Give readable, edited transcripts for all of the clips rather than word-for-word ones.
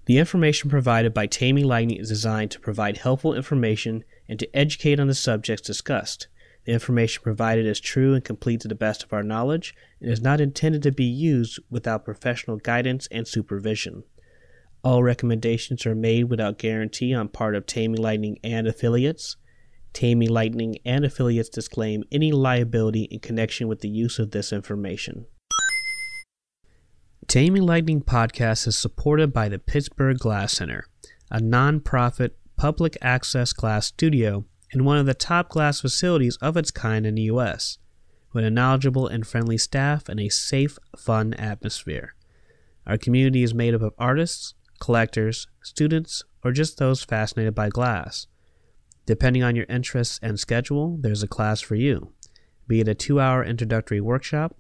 The information provided by Taming Lightning is designed to provide helpful information and to educate on the subjects discussed. The information provided is true and complete to the best of our knowledge and is not intended to be used without professional guidance and supervision. All recommendations are made without guarantee on part of Taming Lightning and affiliates. Taming Lightning and affiliates disclaim any liability in connection with the use of this information. Taming Lightning podcast is supported by the Pittsburgh Glass Center, a non-profit public access glass studio and one of the top glass facilities of its kind in the U.S., with a knowledgeable and friendly staff and a safe, fun atmosphere. Our community is made up of artists, collectors, students, or just those fascinated by glass. Depending on your interests and schedule, there's a class for you, be it a 2-hour introductory workshop,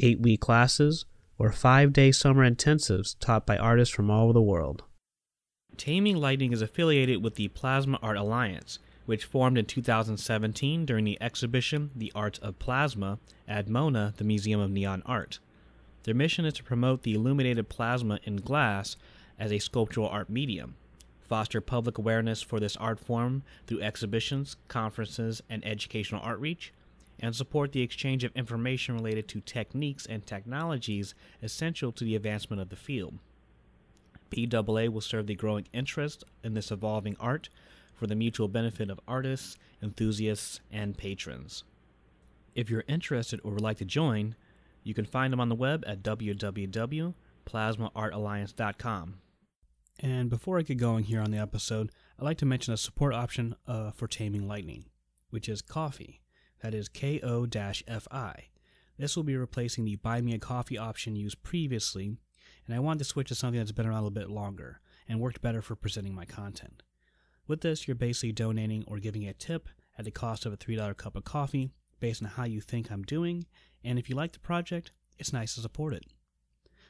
8-week classes, or 5-day summer intensives taught by artists from all over the world. Taming Lightning is affiliated with the Plasma Art Alliance, which formed in 2017 during the exhibition The Art of Plasma at MONA, the Museum of Neon Art. Their mission is to promote the illuminated plasma in glass as a sculptural art medium, foster public awareness for this art form through exhibitions, conferences, and educational outreach, and support the exchange of information related to techniques and technologies essential to the advancement of the field. PAA will serve the growing interest in this evolving art for the mutual benefit of artists, enthusiasts, and patrons. If you're interested or would like to join, you can find them on the web at www.plasmaartalliance.com. And before I get going here on the episode, I'd like to mention a support option for Taming Lightning, which is Ko-fi. That is Ko-fi. This will be replacing the Buy Me a Coffee option used previously, and I wanted to switch to something that's been around a little bit longer and worked better for presenting my content. With this, you're basically donating or giving a tip at the cost of a $3 cup of coffee based on how you think I'm doing, and if you like the project, it's nice to support it.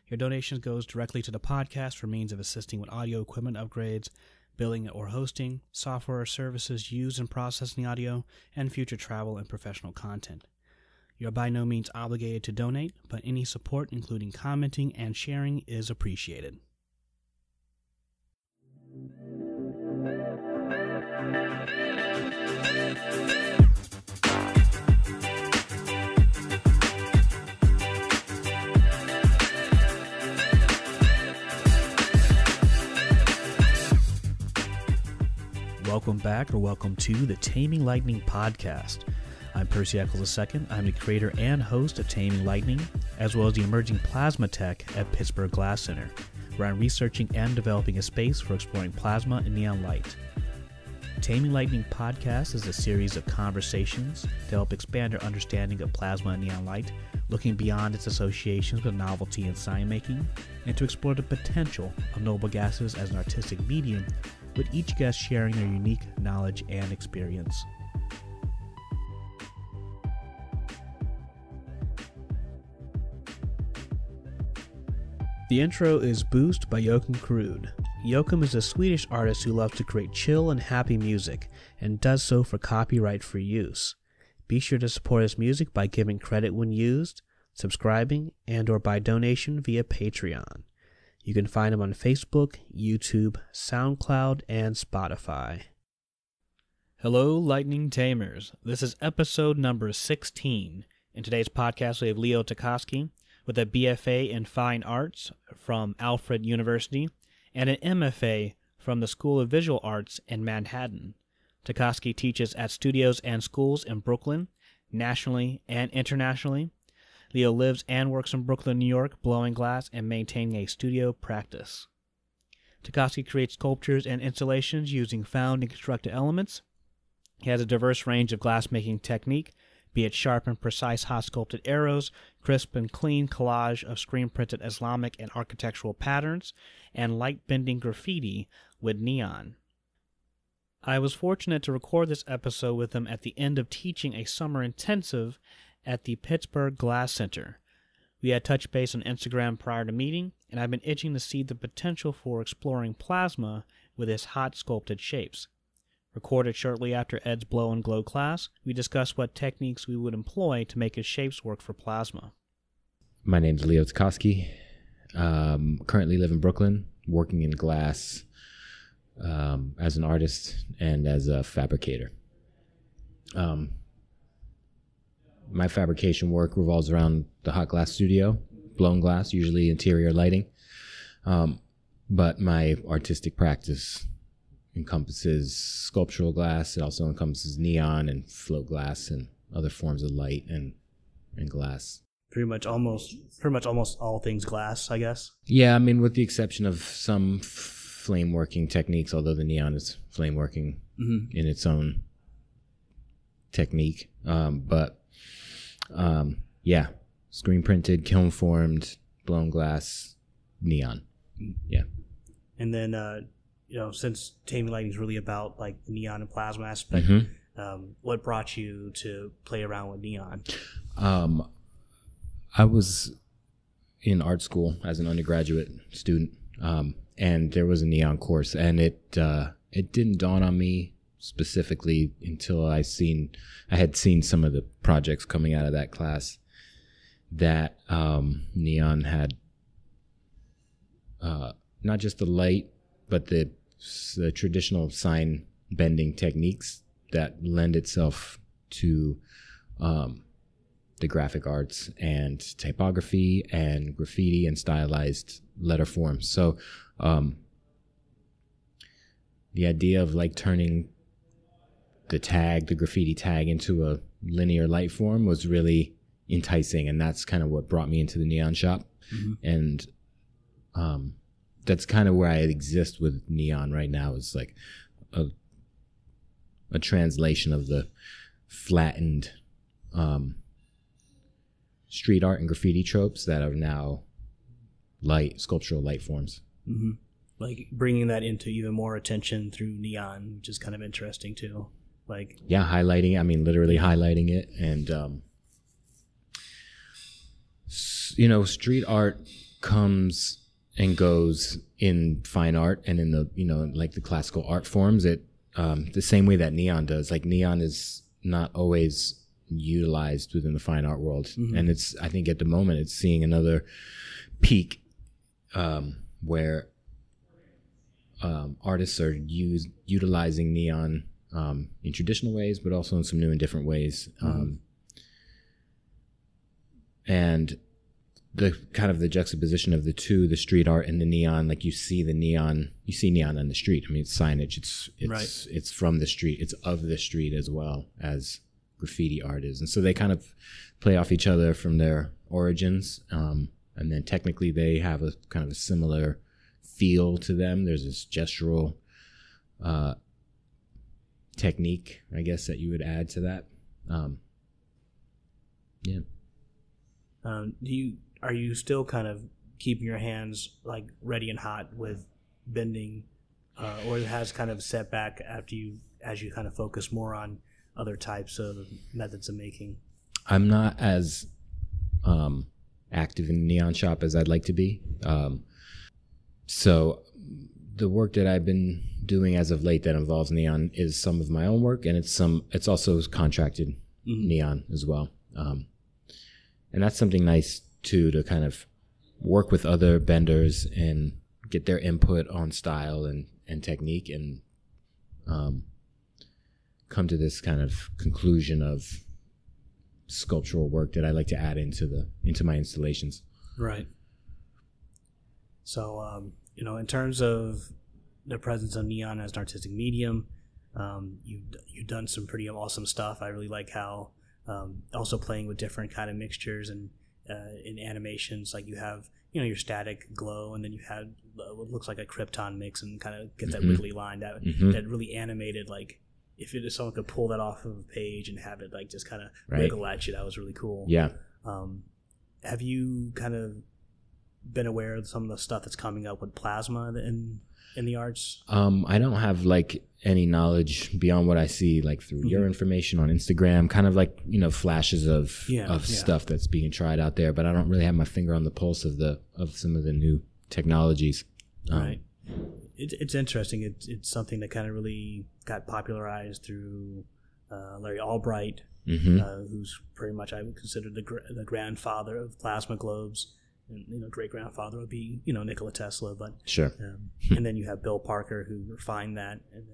Your donation goes directly to the podcast for means of assisting with audio equipment upgrades, billing or hosting, software or services used in processing audio, and future travel and professional content. You're by no means obligated to donate, but any support, including commenting and sharing, is appreciated. Welcome back, or welcome to the Taming Lightning podcast. I'm Percy Eccles II. I'm the creator and host of Taming Lightning, as well as the emerging plasma tech at Pittsburgh Glass Center, where I'm researching and developing a space for exploring plasma and neon light. Taming Lightning podcast is a series of conversations to help expand our understanding of plasma and neon light, looking beyond its associations with novelty in sign making, and to explore the potential of noble gases as an artistic medium, with each guest sharing their unique knowledge and experience. The intro is Boost by Joachim Krud. Joachim is a Swedish artist who loves to create chill and happy music, and does so for copyright-free use. Be sure to support his music by giving credit when used, subscribing, and/or by donation via Patreon. You can find him on Facebook, YouTube, SoundCloud, and Spotify. Hello, Lightning Tamers. This is episode number 16. In today's podcast, we have Leo Tecosky with a BFA in Fine Arts from Alfred University and an MFA from the School of Visual Arts in Manhattan. Tecosky teaches at studios and schools in Brooklyn, nationally and internationally. Leo lives and works in Brooklyn, New York, blowing glass and maintaining a studio practice. Tecosky creates sculptures and installations using found and constructed elements. He has a diverse range of glassmaking technique, be it sharp and precise hot sculpted arrows, crisp and clean collage of screen-printed Islamic and architectural patterns, and light-bending graffiti with neon. I was fortunate to record this episode with him at the end of teaching a summer intensive at the Pittsburgh Glass Center. We had touched base on Instagram prior to meeting, and I've been itching to see the potential for exploring plasma with its hot sculpted shapes. Recorded shortly after Ed's Blow and Glow class, we discussed what techniques we would employ to make his shapes work for plasma. My name is Leo Tecosky. Currently live in Brooklyn, working in glass as an artist and as a fabricator. My fabrication work revolves around the hot glass studio, blown glass, usually interior lighting. But my artistic practice encompasses sculptural glass. It also encompasses neon and float glass and other forms of light and glass. Pretty much almost all things glass, I guess. Yeah, I mean, with the exception of some flame working techniques, although the neon is flame working in its own technique. Yeah, screen printed, kiln formed, blown glass, neon. Yeah. And then, since Taming Lighting is really about like the neon and plasma aspect, what brought you to play around with neon? I was in art school as an undergraduate student, and there was a neon course, and it didn't dawn on me specifically until I had seen some of the projects coming out of that class that neon had not just the light, but the traditional sign bending techniques that lend itself to the graphic arts and typography and graffiti and stylized letter forms. So the idea of like turning the graffiti tag into a linear light form was really enticing, and that's kind of what brought me into the neon shop. And that's kind of where I exist with neon right now. It's like a translation of the flattened street art and graffiti tropes that are now sculptural light forms. Like bringing that into even more attention through neon, which is kind of interesting too. Like, yeah, highlighting it. I mean, literally highlighting it. And street art comes and goes in fine art and in the like the classical art forms. It the same way that neon does. Like, neon is not always utilized within the fine art world, and I think at the moment it's seeing another peak where artists are utilizing neon in traditional ways, but also in some new and different ways. And the kind of the juxtaposition of the two, the street art and the neon, like you see neon on the street. I mean, it's signage. It's from the street. It's of the street as well as graffiti art is. And so they kind of play off each other from their origins. And then technically they have a kind of a similar feel to them. There's this gestural technique, I guess, that you would add to that. Yeah. Are you still kind of keeping your hands like ready and hot with bending, or it has kind of set back as you kind of focus more on other types of methods of making? I'm not as active in the neon shop as I'd like to be. So the work that I've been doing as of late that involves neon is some of my own work, and it's also contracted neon as well. And that's something nice too, to kind of work with other benders and get their input on style and technique, and come to this kind of conclusion of sculptural work that I like to add into my installations. Right. So, in terms of the presence of neon as an artistic medium, you've done some pretty awesome stuff. I really like how also playing with different kind of mixtures and in animations, like you have your static glow, and then you had what looks like a krypton mix, and kind of get that wiggly line that really animated. Like if someone could pull that off of a page and have it like just kind of wiggle at you, that was really cool. Yeah. Have you kind of been aware of some of the stuff that's coming up with plasma in the arts? I don't have like any knowledge beyond what I see like through your information on Instagram, kind of like flashes of stuff that's being tried out there, but I don't really have my finger on the pulse of some of the new technologies. Right. It's interesting. It's something that kind of really got popularized through Larry Albright, who's pretty much, I would consider the grandfather of plasma globes. and great grandfather would be Nikola Tesla, but sure. And then you have Bill Parker who refined that, and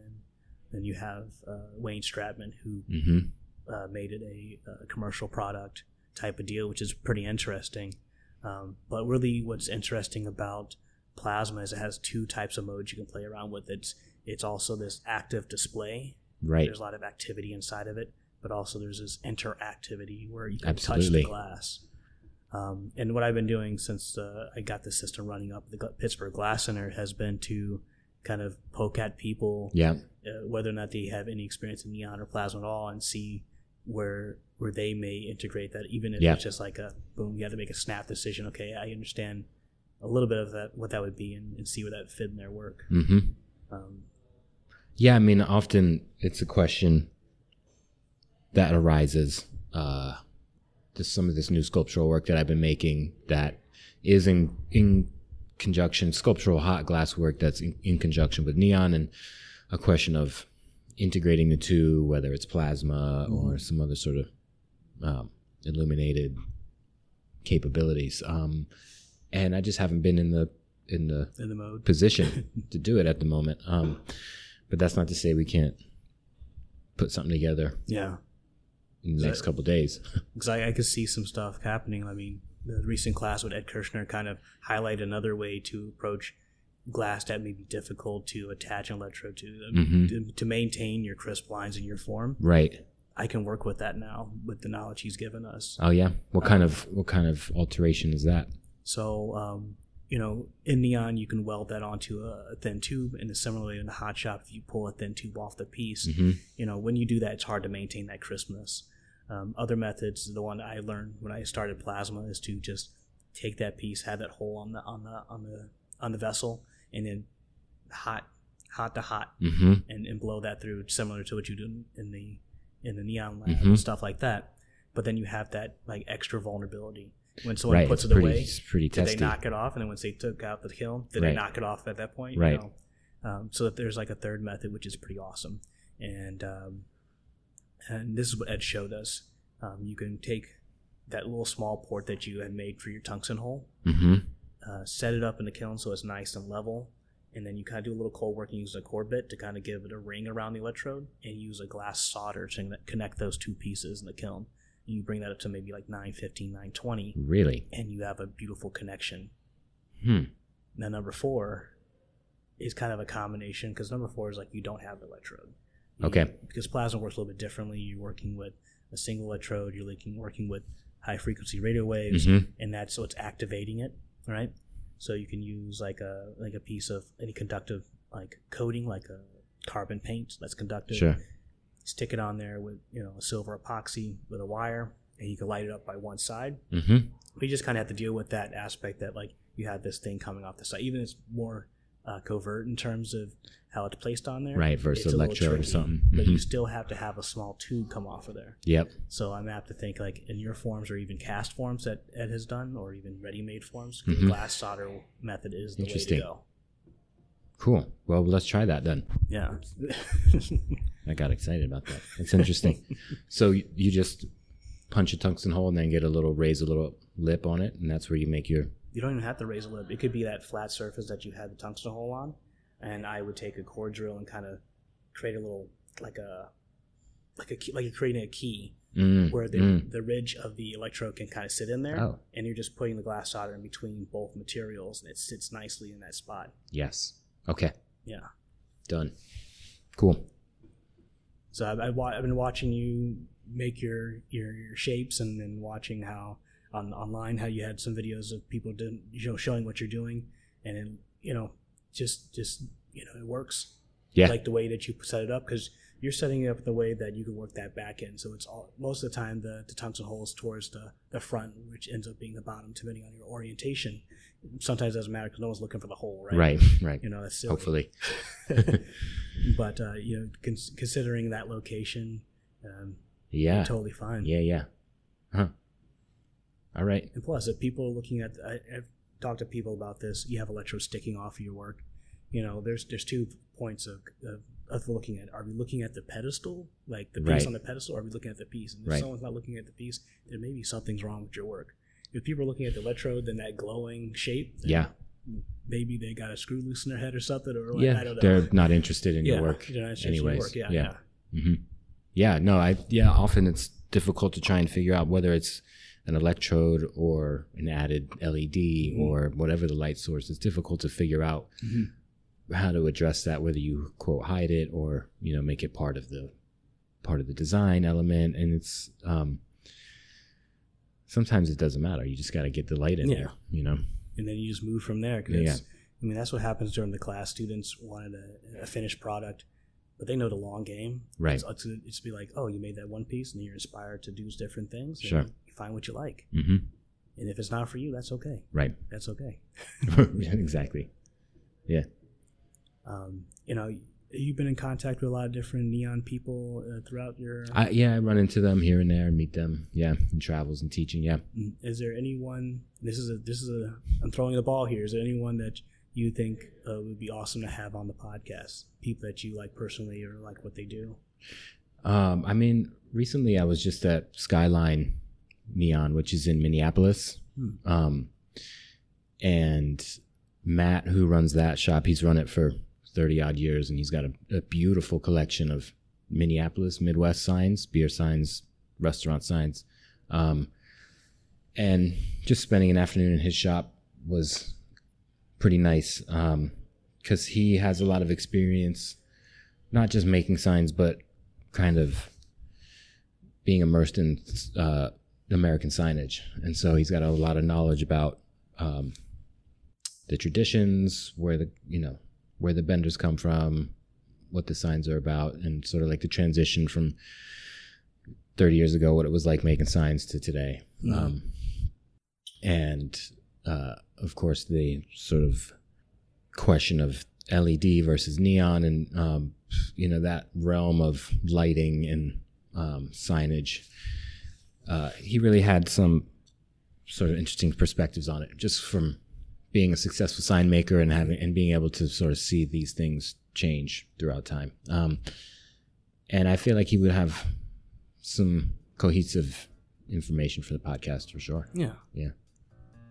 then you have Wayne Stratman who made it a commercial product type of deal, which is pretty interesting. But really, what's interesting about plasma is it has two types of modes you can play around with. It's also this active display. Right. There's a lot of activity inside of it, but also there's this interactivity where you can Absolutely. touch the glass. And what I've been doing since I got the system running up at the Pittsburgh Glass Center has been to kind of poke at people, whether or not they have any experience in neon or plasma at all, and see where they may integrate that, even if it's just like a boom, you have to make a snap decision. Okay, I understand a little bit of that, what that would be, and see where that fit in their work. Yeah, I mean, often it's a question that arises. Just some of this new sculptural work that I've been making that is in conjunction, sculptural hot glass work that's in conjunction with neon, and a question of integrating the two, whether it's plasma or some other sort of illuminated capabilities. And I just haven't been in the mode position to do it at the moment. But that's not to say we can't put something together. Yeah. In the next couple of days. Because I could see some stuff happening. I mean, the recent class with Ed Kirshner kind of highlighted another way to approach glass that may be difficult to attach an electrode to maintain your crisp lines in your form. Right. I can work with that now with the knowledge he's given us. Oh yeah. What kind of alteration is that? So in neon you can weld that onto a thin tube, and similarly in the hot shop, if you pull a thin tube off the piece, when you do that, it's hard to maintain that crispness. Other methods, the one I learned when I started plasma, is to just take that piece, have that hole on the vessel, and then hot to hot, and blow that through, similar to what you do in the neon lab and stuff like that. But then you have that like extra vulnerability. When someone puts it away, pretty did testy. they knock it off? And then once they took out the kiln, did they knock it off at that point? Right. So that there's like a third method, which is pretty awesome. And this is what Ed showed us. You can take that little small port that you had made for your tungsten hole, set it up in the kiln so it's nice and level, and then you kind of do a little cold work and use a core bit to kind of give it a ring around the electrode, and use a glass solder to connect those two pieces in the kiln. And you bring that up to maybe like 915, 920. Really? And you have a beautiful connection. Now, number 4 is kind of a combination, because number 4 is like you don't have the electrode. Because plasma works a little bit differently. You're working with a single electrode. You're working with high-frequency radio waves, and that's what's activating it, right? So you can use like a piece of any conductive like coating, like a carbon paint that's conductive. Sure. Stick it on there with a silver epoxy with a wire, and you can light it up by one side. We just kind of have to deal with that aspect that like you have this thing coming off the side. Even it's more covert in terms of how it's placed on there. Right, versus electrode or something. But you still have to have a small tube come off of there. Yep. So I'm apt to think like in your forms, or even cast forms that Ed has done, or even ready-made forms, the glass solder method is the way to go. Cool. Well, let's try that then. Yeah. I got excited about that. It's interesting. So you just punch a tungsten hole and then raise a little lip on it, and that's where you make your... You don't even have to raise a lip. It could be that flat surface that you had the tungsten hole on, and I would take a core drill and kind of create a little, like you're creating a key, where the ridge of the electrode can kind of sit in there, and you're just putting the glass solder in between both materials, and it sits nicely in that spot. Yes. Okay. Yeah. Done. Cool. So I've been watching you make your shapes, and then watching how online how you had some videos of people showing what you're doing, and then just it works. Yeah. Like the way that you set it up, because you're setting it up in the way that you can work that back end. So it's all, most of the time the tungsten hole is towards the front, which ends up being the bottom, depending on your orientation. Sometimes it doesn't matter because no one's looking for the hole, right? Right. That's silly. Hopefully. But considering that location, totally fine. Yeah. Huh. All right. And plus, if people are looking at, I've talked to people about this. You have electrodes sticking off of your work. There's 2 points of looking at. Are we looking at the pedestal, like the piece on the pedestal, or are we looking at the piece? And if someone's not looking at the piece, then maybe something's wrong with your work. if people are looking at the electrode, then that glowing shape, Yeah. maybe they got a screw loose in their head or something, or like, Yeah, I don't know. they're not interested in your work they're not interested anyways. in your work. Yeah, Yeah. Mm-hmm. Yeah, no, often it's difficult to try and figure out whether it's an electrode or an added LED or whatever the light source. It's difficult to figure out how to address that, whether you quote hide it or, you know, make it part of the design element. And it's sometimes it doesn't matter. You just got to get the light in there, you know. And then you just move from there. Cause I mean, that's what happens during the class. Students wanted a finished product, but they know the long game. Right. It's be like, oh, you made that one piece, and you're inspired to do different things. Sure. And you find what you like. Mm-hmm. And if it's not for you, that's okay. Right. That's okay. Exactly. Yeah. You know, you've been in contact with a lot of different neon people throughout your... I run into them here and there and meet them. Yeah. In travels and teaching. Yeah. Is there anyone, I'm throwing the ball here. Is there anyone that you think would be awesome to have on the podcast? People that you like personally or like what they do? I mean, recently I was just at Skyline Neon, which is in Minneapolis. And Matt, who runs that shop, he's run it for 30 odd years, and he's got a beautiful collection of Minneapolis, Midwest signs, beer signs, restaurant signs. And just spending an afternoon in his shop was pretty nice, because he has a lot of experience, not just making signs, but kind of being immersed in American signage. And so he's got a lot of knowledge about the traditions, where the benders come from, what the signs are about, and sort of like the transition from 30 years ago, what it was like making signs, to today. And of course, the sort of question of LED versus neon, and that realm of lighting and signage. He really had some sort of interesting perspectives on it, just from being a successful sign maker and being able to sort of see these things change throughout time. And I feel like he would have some cohesive information for the podcast for sure. Yeah.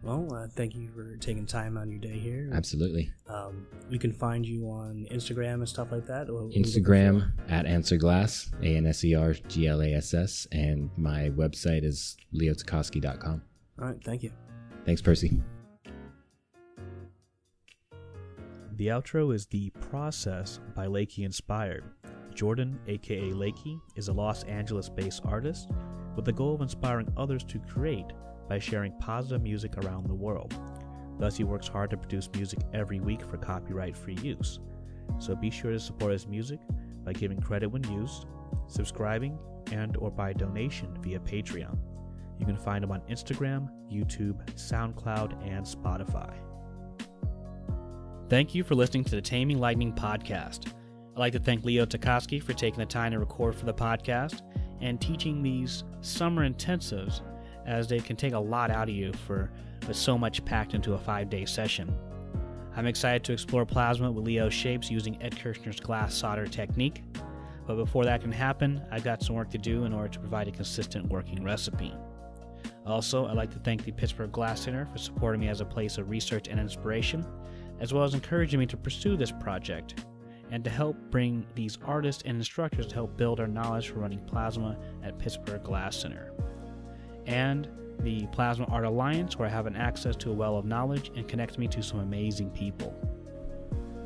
Well, thank you for taking time on your day here. Absolutely. We can find you on Instagram and stuff like that. Instagram at Answerglass, ANSERGLASS, and my website is leotecosky.com. All right, thank you. Thanks, Percy. The outro is The Process by Lakey Inspired. Jordan, aka Lakey, is a Los Angeles-based artist with the goal of inspiring others to create by sharing positive music around the world. Thus, he works hard to produce music every week for copyright-free use. So be sure to support his music by giving credit when used, subscribing, and/or by donation via Patreon. You can find him on Instagram, YouTube, SoundCloud, and Spotify. Thank you for listening to the Taming Lightning podcast. I'd like to thank Leo Tecosky for taking the time to record for the podcast and teaching these summer intensives, as they can take a lot out of you with so much packed into a 5-day session. I'm excited to explore plasma with Leo's shapes using Ed Kirshner's glass solder technique, but before that can happen, I've got some work to do in order to provide a consistent working recipe. Also, I'd like to thank the Pittsburgh Glass Center for supporting me as a place of research and inspiration, as well as encouraging me to pursue this project, and to help bring these artists and instructors to help build our knowledge for running plasma at Pittsburgh Glass Center. And the Plasma Art Alliance, where I have an access to a well of knowledge and connects me to some amazing people.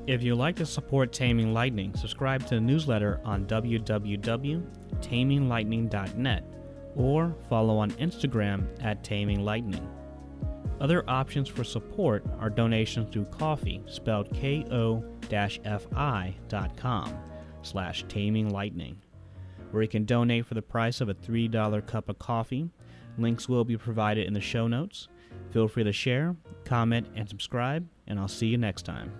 If you'd like to support Taming Lightning, subscribe to the newsletter on www.taminglightning.net or follow on Instagram at Taming Lightning. Other options for support are donations through Ko-fi, spelled ko-fi.com/Taming Lightning, where you can donate for the price of a $3 cup of coffee. Links will be provided in the show notes. Feel free to share, comment, and subscribe, and I'll see you next time.